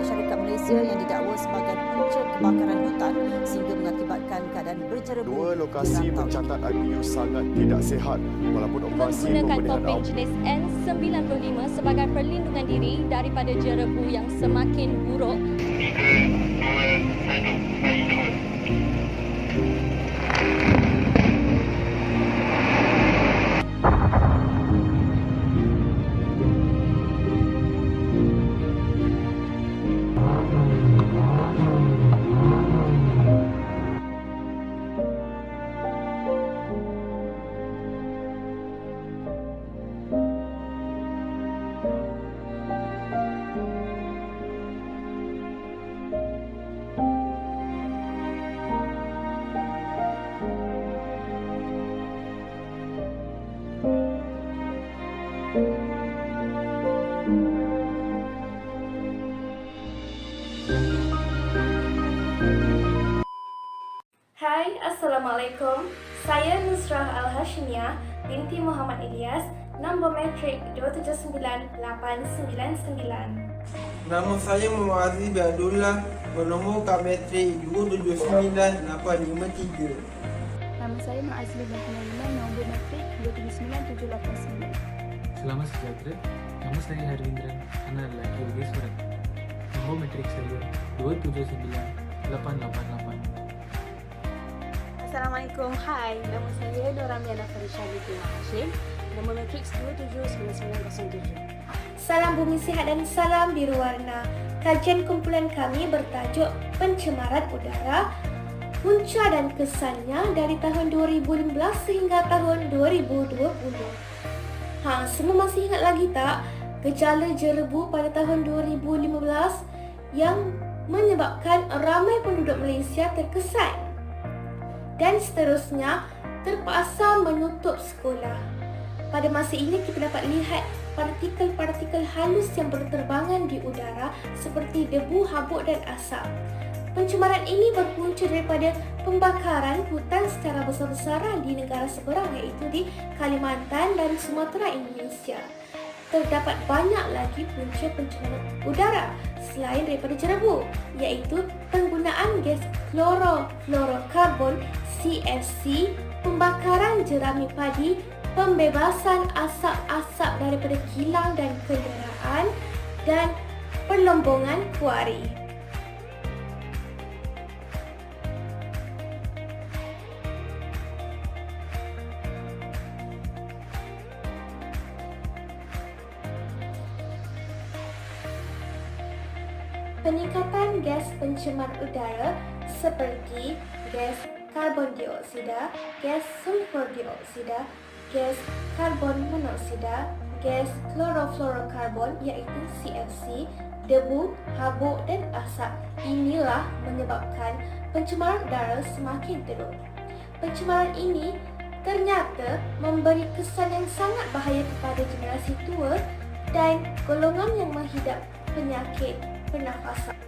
Syarikat Malaysia yang didakwa sebagai punca kebakaran hutan sehingga mengakibatkan keadaan bercerebur. Dua lokasi mencatat IPU sangat tidak sihat walaupun operasi menggunakan pemberian topik jenis N95 sebagai perlindungan diri daripada jerebu yang semakin buruk. Hai, Assalamualaikum. Saya Nusrah Al-Hashimiyah binti Muhammad Ilyas, nombor matrik 279-899. Nama saya Muhammad Aziz bin Abdullah, bernombor kad matrik 279-853. Nama saya Mak Azli binti Naliman, nombor matrik 279789. Selamat sejahtera. Nama saya Harwindran, anak lelaki Bugis Barat. Nombor matrik saya 279-888. Assalamualaikum, hai. Nama saya Nur Ramiana Farisha binti Mak Hashim, nombor matrik 279907. Salam bumi sihat dan salam biru warna. Kajian kumpulan kami bertajuk Pencemaran Udara, Punca dan Kesannya dari tahun 2015 sehingga tahun 2020. Semua masih ingat lagi tak gejala jerebu pada tahun 2015 yang menyebabkan ramai penduduk Malaysia terkesan dan seterusnya terpaksa menutup sekolah. Pada masa ini kita dapat lihat partikel-partikel halus yang berterbangan di udara seperti debu, habuk dan asap. Pencemaran ini berpunca daripada pembakaran hutan secara besar-besaran di negara seberang iaitu di Kalimantan dan Sumatera Indonesia. Terdapat banyak lagi punca pencemaran udara selain daripada jerebu, iaitu penggunaan gas klorofluorokarbon CFC, pembakaran jerami padi, pembebasan asap-asap daripada kilang dan kenderaan, dan perlombongan kuari. Peningkatan gas pencemar udara seperti gas karbon dioksida, gas sulfur dioksida, gas karbon monoksida, gas klorofluorokarbon iaitu CFC, debu, habuk dan asap. Inilah menyebabkan pencemaran udara semakin teruk. Pencemaran ini ternyata memberi kesan yang sangat bahaya kepada generasi tua dan golongan yang menghidap penyakit pernafasan.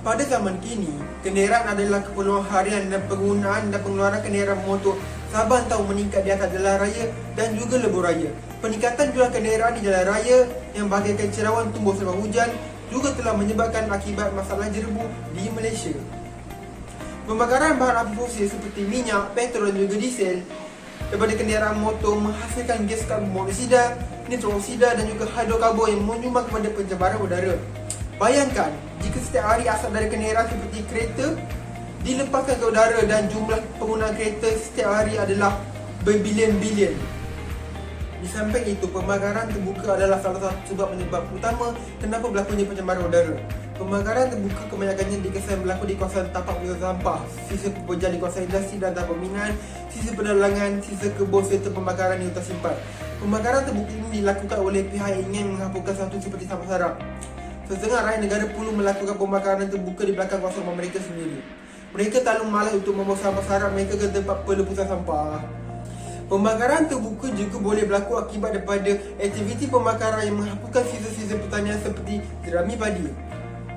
Pada zaman kini, kenderaan adalah keperluan harian dan penggunaan dan pengeluaran kenderaan motor Sabah tahun meningkat di atas jalan raya dan juga lebuh raya. Peningkatan jumlah kenderaan di jalan raya yang bagaikan cerawan tumbuh selepas hujan juga telah menyebabkan akibat masalah jerebu di Malaysia. Pembakaran bahan api fosil seperti minyak, petrol dan juga diesel daripada kenderaan motor menghasilkan gas karbon monoksida, nitrooksida dan juga hidrokarbon yang menyumbang kepada pencemaran udara. Bayangkan, jika setiap hari asap dari kenderaan seperti kereta dilepaskan ke udara dan jumlah penggunaan kereta setiap hari adalah berbilion-bilion. Di samping itu, pembakaran terbuka adalah salah satu sebab penyebab utama kenapa berlakunya pencemaran udara. Pembakaran terbuka kebanyakannya dikesan berlaku di kawasan tapak buang sampah, sisa pekerjaan di kawasan industri dan tapak minat, sisa perdalangan, sisa kebun serta pembakaran di hutan simpan. Pembakaran terbuka ini dilakukan oleh pihak yang ingin menghapuskan satu seperti sampah sarap. Setengah rakyat negara perlu melakukan pembakaran terbuka di belakang kawasan rumah mereka sendiri. Mereka terlalu malas untuk membawa sampah sarap mereka ke tempat pelepasan sampah. Pembakaran terbuka juga boleh berlaku akibat daripada aktiviti pembakaran yang menghapuskan sisa-sisa pertanian seperti jerami padi.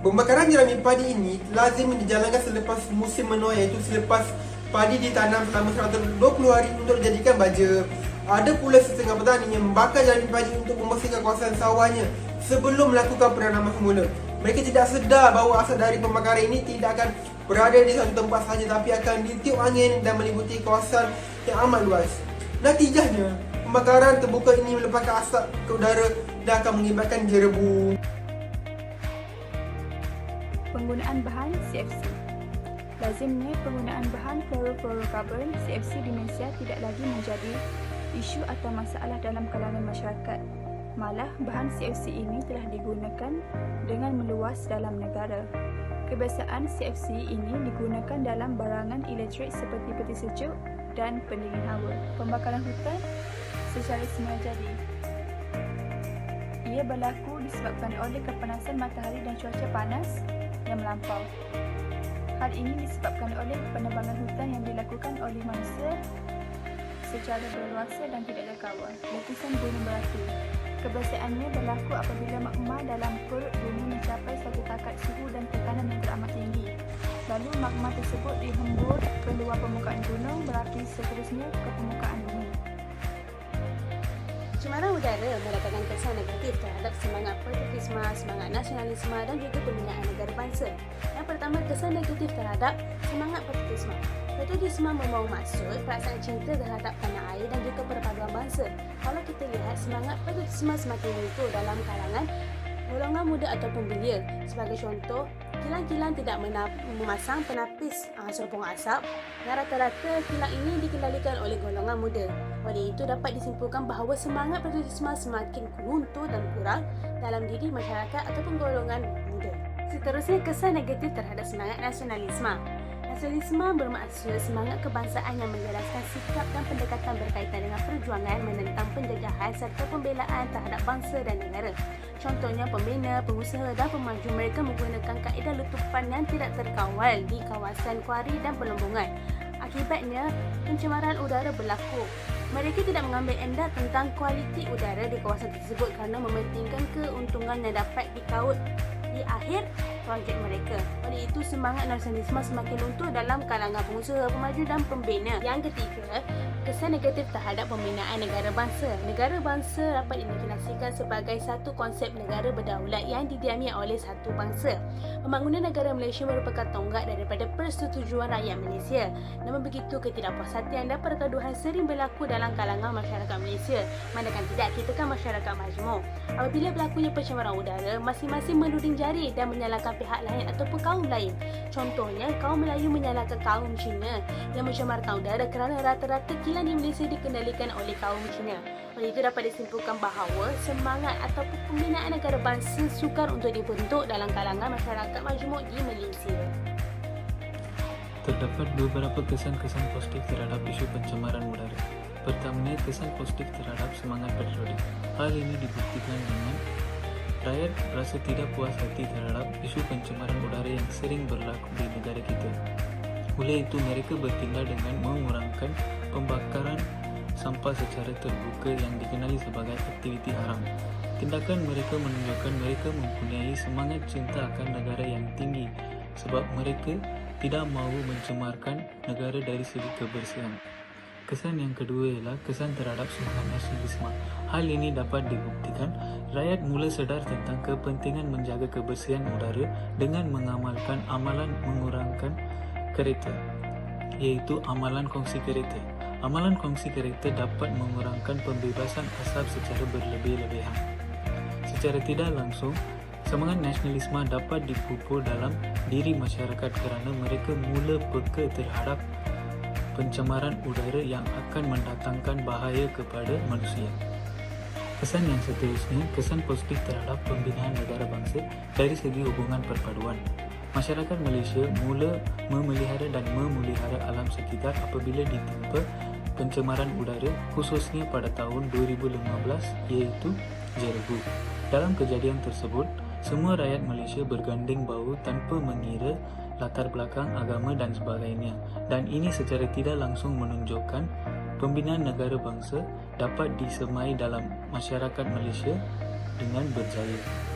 Pembakaran jerami padi ini lazim dijalankan selepas musim menuai, iaitu selepas padi ditanam selama 120 hari untuk dijadikan baja. Ada pula setengah petani yang membakar jerami padi untuk membersihkan kawasan sawahnya sebelum melakukan penanaman semula. Mereka tidak sedar bahawa asap dari pembakaran ini tidak akan berada di satu tempat sahaja, tapi akan ditiup angin dan meliputi kawasan yang amat luas. Natijahnya, pembakaran terbuka ini melepaskan asap ke udara dan akan mengibatkan jerebu. Penggunaan bahan CFC. Lazimnya penggunaan bahan fluorofluorokarbon CFC di Malaysia tidak lagi menjadi isu atau masalah dalam kalangan masyarakat. Malah, bahan CFC ini telah digunakan dengan meluas dalam negara. Kebiasaan CFC ini digunakan dalam barangan elektrik seperti peti sejuk dan pendingin hawa, pembakaran hutan secara sengaja. Ia berlaku disebabkan oleh kepanasan matahari dan cuaca panas yang melampau. Hal ini disebabkan oleh penebangan hutan yang dilakukan oleh manusia secara berluasa dan tidak terkawal. Letusan gunung berapi. Kebiasaannya berlaku apabila magma dalam perut bumi mencapai satu takat suhu dan tekanan yang teramat tinggi. Lalu magma tersebut dihembur keluar permukaan gunung berapi seterusnya ke permukaan bumi. Pencemaran udara mendatangkan kesan negatif terhadap semangat patriotisme, semangat nasionalisme dan juga pembinaan negara bangsa. Yang pertama, kesan negatif terhadap semangat patriotisme. Patriotisme membawa maksud perasaan cinta terhadap tanah air dan juga perpaduan bangsa. Kalau kita lihat, semangat patriotisme semakin luntur dalam kalangan golongan muda ataupun belia. Sebagai contoh, kilang-kilang tidak memasang penapis serpong asap dan rata-rata kilang ini dikendalikan oleh golongan muda. Oleh itu, dapat disimpulkan bahawa semangat patriotisme semakin luntur dan kurang dalam diri masyarakat ataupun golongan muda. Seterusnya, kesan negatif terhadap semangat nasionalisme. Nasionalisme bermaksud semangat kebangsaan yang menjelaskan sikap dan pendekatan berkaitan dengan perjuangan menentang penjajahan serta pembelaan terhadap bangsa dan negara. Contohnya, pembina, pengusaha dan pemaju mereka menggunakan kaedah letupan yang tidak terkawal di kawasan kuari dan pelombongan. Akibatnya, pencemaran udara berlaku. Mereka tidak mengambil endah tentang kualiti udara di kawasan tersebut kerana mementingkan keuntungan yang dapat dikaut di akhir projek mereka. Oleh itu, semangat nasionalisme semakin luntur dalam kalangan pengusaha, pemaju dan pembina. Yang ketiga, kesan negatif terhadap pembinaan negara bangsa. Negara bangsa dapat didefinisikan sebagai satu konsep negara berdaulat yang didiami oleh satu bangsa. Pembangunan negara Malaysia merupakan tonggak daripada persetujuan rakyat Malaysia. Namun begitu, ketidakpuashatian dan pergaduhan sering berlaku dalam kalangan masyarakat Malaysia. Manakala tidak, kita kan masyarakat majmuk. Apabila berlakunya pencemaran udara, masing-masing menuding jari dan menyalahkan pihak lain ataupun kaum lain. Contohnya, kaum Melayu menyalahkan kaum Cina yang mencemarkan udara kerana rata-rata kilang di Malaysia dikendalikan oleh kaum Cina. Oleh itu, dapat disimpulkan bahawa semangat ataupun pembinaan negara bangsa sukar untuk dibentuk dalam kalangan masyarakat majmuk di Malaysia. Terdapat beberapa kesan-kesan positif terhadap isu pencemaran udara. Pertamanya, kesan positif terhadap semangat patriotik. Hal ini dibuktikan dengan rakyat rasa tidak puas hati terhadap isu pencemaran udara yang sering berlaku di negara kita. Oleh itu, mereka bertindak dengan mengurangkan pembakaran sampah secara terbuka yang dikenali sebagai aktiviti haram. Tindakan mereka menunjukkan mereka mempunyai semangat cinta akan negara yang tinggi sebab mereka tidak mahu mencemarkan negara dari segi kebersihan. Kesan yang kedua ialah kesan terhadap semangat nasionalisme. Hal ini dapat dibuktikan rakyat mula sedar tentang kepentingan menjaga kebersihan udara dengan mengamalkan amalan mengurangkan kereta, iaitu amalan kongsi kereta. Amalan kongsi kereta dapat mengurangkan pembebasan asap secara berlebih-lebihan. Secara tidak langsung, Semangat nasionalisme dapat dipupur dalam diri masyarakat kerana mereka mula peka terhadap pencemaran udara yang akan mendatangkan bahaya kepada manusia. Kesan yang seterusnya, kesan positif terhadap pembinaan negara bangsa dari segi hubungan perpaduan. Masyarakat Malaysia mula memelihara dan memelihara alam sekitar apabila ditimpa pencemaran udara, khususnya pada tahun 2015 iaitu jerebu. Dalam kejadian tersebut, semua rakyat Malaysia berganding bahu tanpa mengira latar belakang agama dan sebagainya, dan ini secara tidak langsung menunjukkan pembinaan negara bangsa dapat disemai dalam masyarakat Malaysia dengan berjaya.